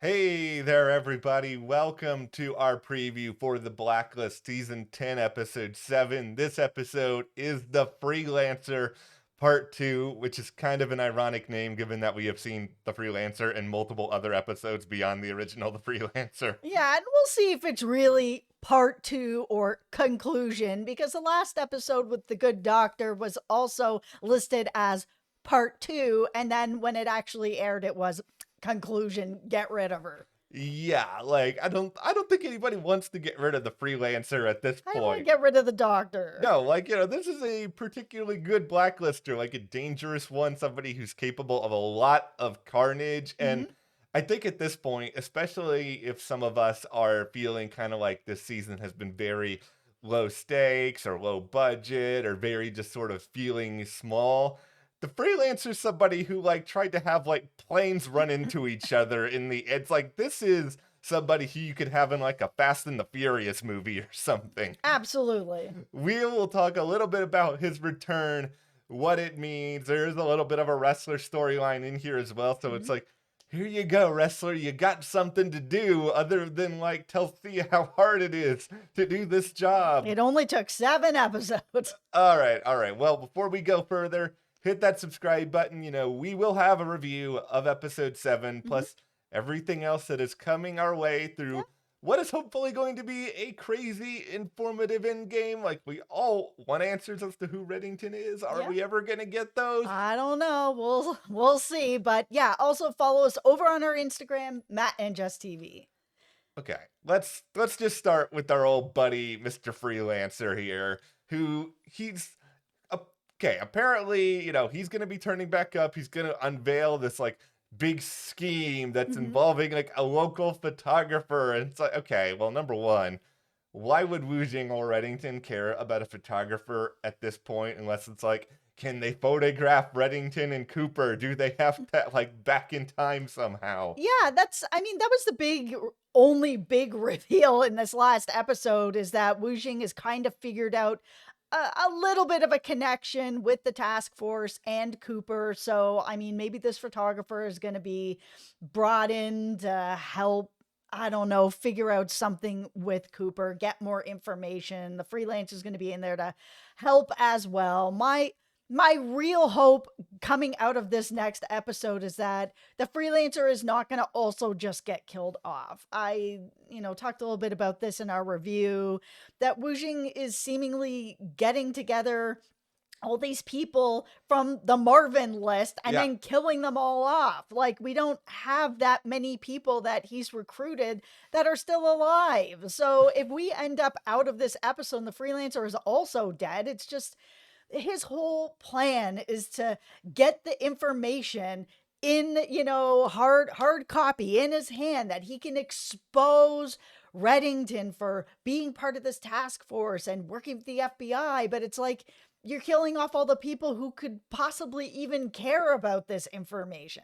Hey there, everybody. Welcome to our preview for the Blacklist Season 10, Episode 7. This episode is The Freelancer Part 2, which is kind of an ironic name given that we have seen The Freelancer in multiple other episodes beyond the original The Freelancer. Yeah, and we'll see if it's really part two or conclusion, because the last episode with the good doctor was also listed as part two, and then when it actually aired, it was conclusion, get rid of her. Yeah, like I don't think anybody wants to get rid of the Freelancer at this I don't want to point. get rid of the doctor. No, like, this is a particularly good blacklister, like a dangerous one, somebody who's capable of a lot of carnage. And Hmm. I think at this point, especially if some of us are feeling kind of like this season has been very low stakes or low budget or very just sort of feeling small, the freelancer's somebody who like tried to have like planes run into each other it's like this is somebody who you could have in like a Fast and the Furious movie or something. Absolutely. We will talk a little bit about his return, what it means. There's a little bit of a wrestler storyline in here as well. So it's Mhm. like, here you go, wrestler. You got something to do other than like tell Thea how hard it is to do this job. It only took 7 episodes. All right, all right. Well, before we go further, hit that subscribe button. We will have a review of episode 7, Mhm. plus everything else that is coming our way Yeah. through what is hopefully going to be a crazy, informative end game. Like, we all want answers as to who Reddington is. Are Yeah. we ever going to get those? I don't know. We'll see. But yeah, also follow us over on our Instagram, Matt and Jess TV. Okay, let's just start with our old buddy, Mr. Freelancer here, who okay, apparently, he's going to be turning back up. He's going to unveil this like big scheme that's Mhm. involving like a local photographer. And it's like, okay, well, number one, why would Wujing or Reddington care about a photographer at this point unless it's like, can they photograph Reddington and Cooper? Do they have that like back in time somehow? Yeah, I mean, that was the only big reveal in this last episode, is that Wujing has kind of figured out a little bit of a connection with the task force and Cooper. So, I mean, maybe this photographer is going to be brought in to help, I don't know, figure out something with Cooper, get more information. The freelancer is going to be in there to help as well. My real hope coming out of this next episode is that the freelancer is not going to also just get killed off. I talked a little bit about this in our review, that Wujing is seemingly getting together all these people from the Marvin list and Yeah. then killing them all off. Like, we don't have that many people that he's recruited that are still alive. So if we end up out of this episode and the freelancer is also dead, it's just his whole plan is to get the information in, hard copy in his hand, that he can expose Reddington for being part of this task force and working with the FBI. But it's like, you're killing off all the people who could possibly even care about this information.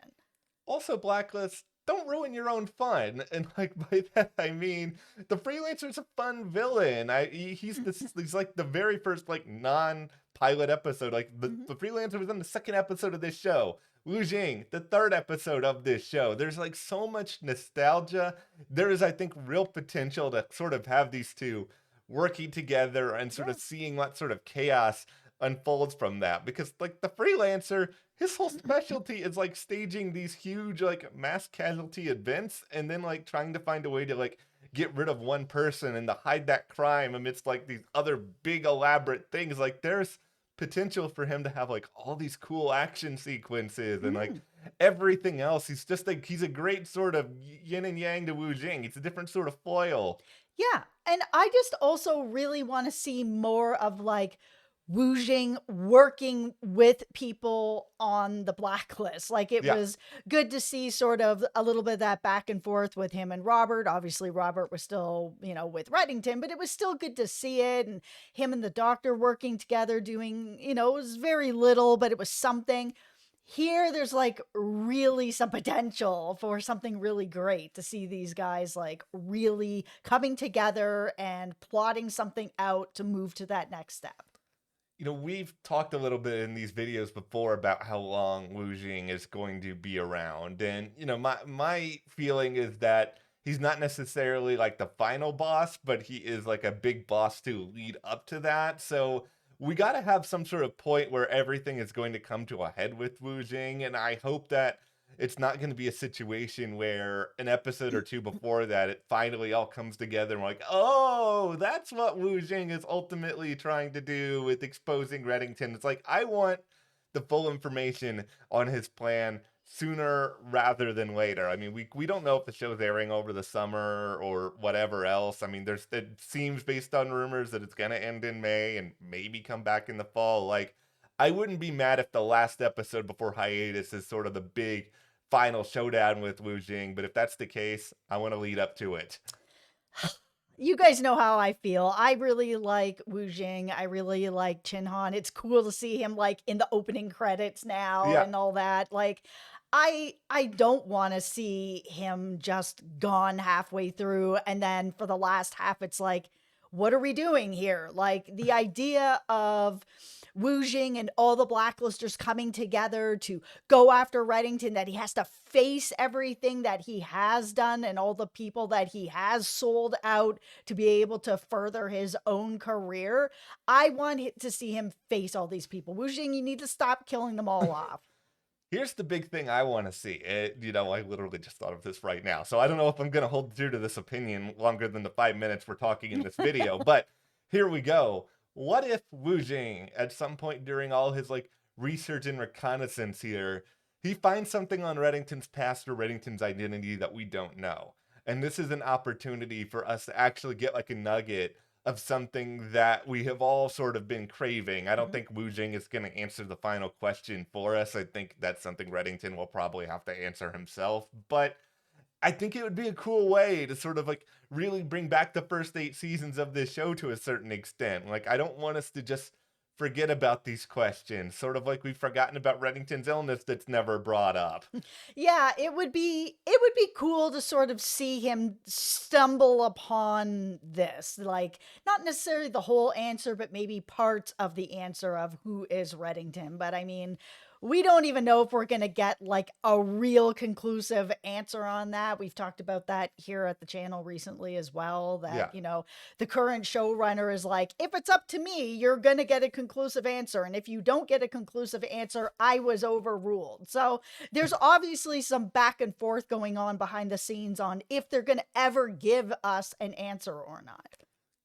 Also, Blacklist, don't ruin your own fun. And like by that I mean the freelancer's a fun villain. He's like the very first like non-pilot episode. Like the, Mhm. the freelancer was in the second episode of this show. Wu Jing, the third episode of this show. There's like so much nostalgia. There is, I think, real potential to sort of have these two working together and sort Yeah. of seeing what sort of chaos unfolds from that. Because like the freelancer, his whole specialty is like staging these huge like mass casualty events and then like trying to find a way to like get rid of one person and to hide that crime amidst like these other big elaborate things. Like there's potential for him to have like all these cool action sequences and like Mm. everything else. He's just like he's a great sort of yin and yang to Wu Jing. It's a different sort of foil. Yeah. And I just also really want to see more of like Wujing working with people on the blacklist. Like, it Yeah. was good to see sort of a little bit of that back and forth with him and Robert. Obviously, Robert was still, with Reddington, but it was still good to see it. And him and the doctor working together, doing, it was very little, but it was something. Here, there's like really some potential for something really great, to see these guys like really coming together and plotting something out to move to that next step. We've talked a little bit in these videos before about how long Wujing is going to be around. And, my feeling is that he's not necessarily like the final boss, but he is like a big boss to lead up to that. So we got to have some sort of point where everything is going to come to a head with Wujing. And I hope that it's not going to be a situation where an episode or two before that, it finally all comes together and we're like, oh, that's what Wu Jing is ultimately trying to do with exposing Reddington. It's like, I want the full information on his plan sooner rather than later. I mean, we don't know if the show's airing over the summer or whatever else. I mean, it seems based on rumors that it's going to end in May and maybe come back in the fall. Like, I wouldn't be mad if the last episode before hiatus is sort of the big final showdown with Wu Jing, but if that's the case, I want to lead up to it. You guys know how I feel. I really like Wujing. I really like Chin Han. It's cool to see him like in the opening credits now Yeah. and all that. Like I don't want to see him just gone halfway through and then for the last half it's like, what are we doing here? Like the idea of Wujing and all the blacklisters coming together to go after Reddington, that he has to face everything that he has done and all the people that he has sold out to be able to further his own career. I want to see him face all these people. Wujing, you need to stop killing them all off. Here's the big thing I want to see. I literally just thought of this right now. So I don't know if I'm going to hold true to this opinion longer than the 5 minutes we're talking in this video, but here we go. What if Wu Jing, at some point during all his like research and reconnaissance here, he finds something on Reddington's past or Reddington's identity that we don't know? And this is an opportunity for us to actually get like a nugget of something that we have all sort of been craving. I don't think Wu Jing is going to answer the final question for us. I think that's something Reddington will probably have to answer himself. But I think it would be a cool way to sort of like really bring back the first 8 seasons of this show to a certain extent. Like, I don't want us to just forget about these questions, sort of like we've forgotten about Reddington's illness that's never brought up. Yeah, it would be cool to sort of see him stumble upon this. Like not necessarily the whole answer, but maybe parts of the answer of who is Reddington. But I mean, we don't even know if we're going to get like a real conclusive answer on that. We've talked about that here at the channel recently as well, that, the current showrunner is like, if it's up to me, you're going to get a conclusive answer. And if you don't get a conclusive answer, I was overruled. So there's obviously some back and forth going on behind the scenes on if they're going to ever give us an answer or not.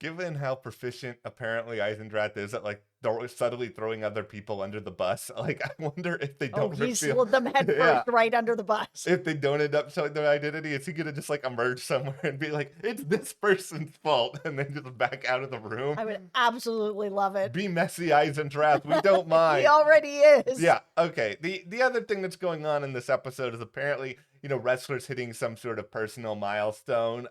Given how proficient apparently Eisendrath is at like subtly throwing other people under the bus, like I wonder if they don't he slid them head first right under the bus. If they don't end up showing their identity, is he gonna just like emerge somewhere and be like, it's this person's fault, and then just back out of the room? I would absolutely love it. Be messy, Eisendrath. We don't mind. He already is. Yeah. Okay. The other thing that's going on in this episode is apparently, Ressler's hitting some sort of personal milestone.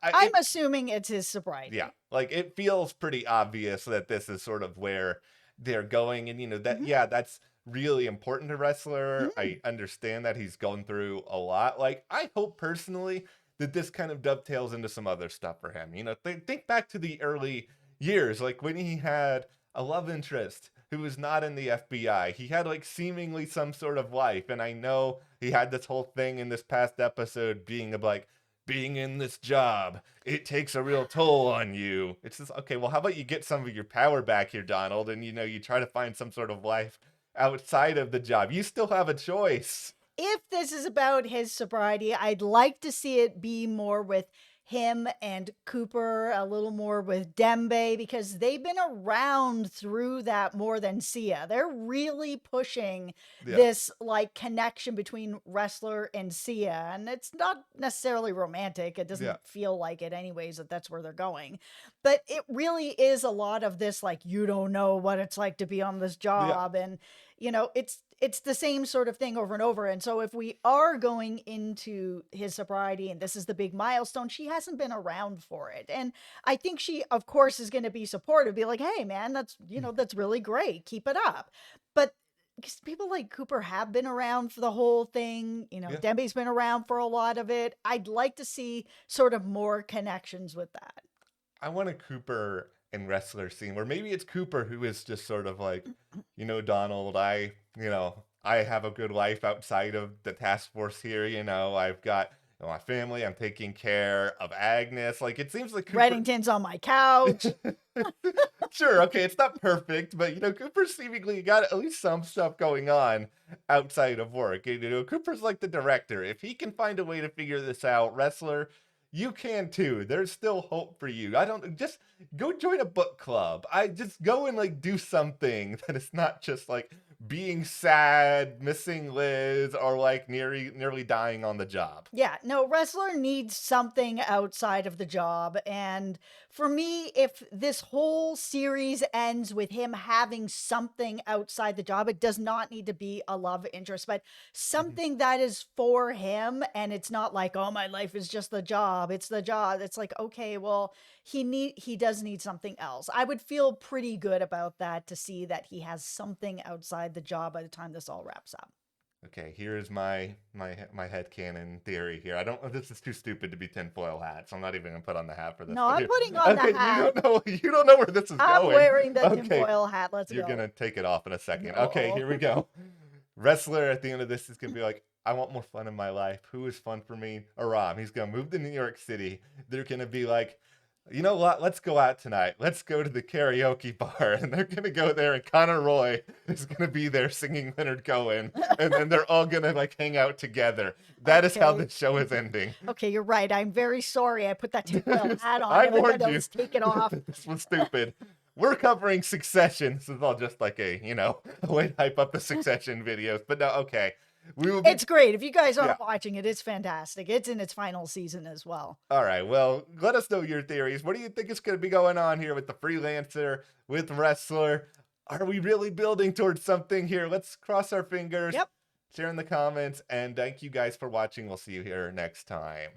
I'm assuming it's his sobriety. Yeah, like it feels pretty obvious that this is sort of where they're going, and that's really important to Ressler. I understand that he's going through a lot. Like, I hope personally that this kind of dovetails into some other stuff for him. Think back to the early years, like when he had a love interest who was not in the FBI. He had like seemingly some sort of life, and I know he had this whole thing in this past episode being like, being in this job, it takes a real toll on you. It's just, okay, well, how about you get some of your power back here, Donald, and, you try to find some sort of life outside of the job. You still have a choice. If this is about his sobriety, I'd like to see it be more with him and Cooper, a little more with Dembe, because they've been around through that more than Sia. They're really pushing this like connection between Ressler and Sia, and it's not necessarily romantic. It doesn't feel like it anyways, that's where they're going. But it really is a lot of this, like, you don't know what it's like to be on this job. And, it's the same sort of thing over and over. And so if we are going into his sobriety and this is the big milestone, she hasn't been around for it. And I think she, of course, is going to be supportive, be like, hey, man, that's, that's really great. Keep it up. But because people like Cooper have been around for the whole thing, Dembe's been around for a lot of it. I'd like to see sort of more connections with that. I want a Cooper and Ressler scene where maybe it's Cooper who is just sort of like, Donald, I have a good life outside of the task force here. I've got my family. I'm taking care of Agnes. Like, it seems like Cooper... Reddington's on my couch. Sure, okay, it's not perfect, but, Cooper's seemingly got at least some stuff going on outside of work. And, Cooper's like the director. If he can find a way to figure this out, Ressler, you can too. There's still hope for you. Just go join a book club. Just go and, like, do something that is not just, like, being sad, missing Liz, or like nearly dying on the job. Yeah, no, Ressler needs something outside of the job. And for me, if this whole series ends with him having something outside the job, it does not need to be a love interest, but something that is for him. And it's not like, oh, my life is just the job. It's the job. It's like, okay, well, he does need something else. I would feel pretty good about that, to see that he has something outside the job by the time this all wraps up. Okay, here's my headcanon theory here. This is too stupid to be tinfoil hat, so I'm not even gonna put on the hat for this. No, I'm putting on the hat. You don't know where this is going. I'm wearing the tinfoil hat. Let's go. You're gonna take it off in a second. Okay, here we go. Ressler at the end of this is gonna be like, I want more fun in my life. Who is fun for me? Aram. He's gonna move to New York City. They're gonna be like, you know what? Let's go out tonight. Let's go to the karaoke bar. And they're going to go there, and Connor Roy is going to be there singing Leonard Cohen. And then they're all going to like hang out together. That is how this show is ending. Okay, you're right. I'm very sorry I put that tinfoil hat on. I warned you. Take it off. This was stupid. We're covering Succession. This is all just like a way to hype up the Succession videos. But no, okay. It's great. If you guys aren't watching it, it's fantastic. It's in its final season as well. All right. Well, let us know your theories. What do you think is going to be going on here with the Freelancer, with Ressler? Are we really building towards something here? Let's cross our fingers. Yep. Share in the comments. And thank you guys for watching. We'll see you here next time.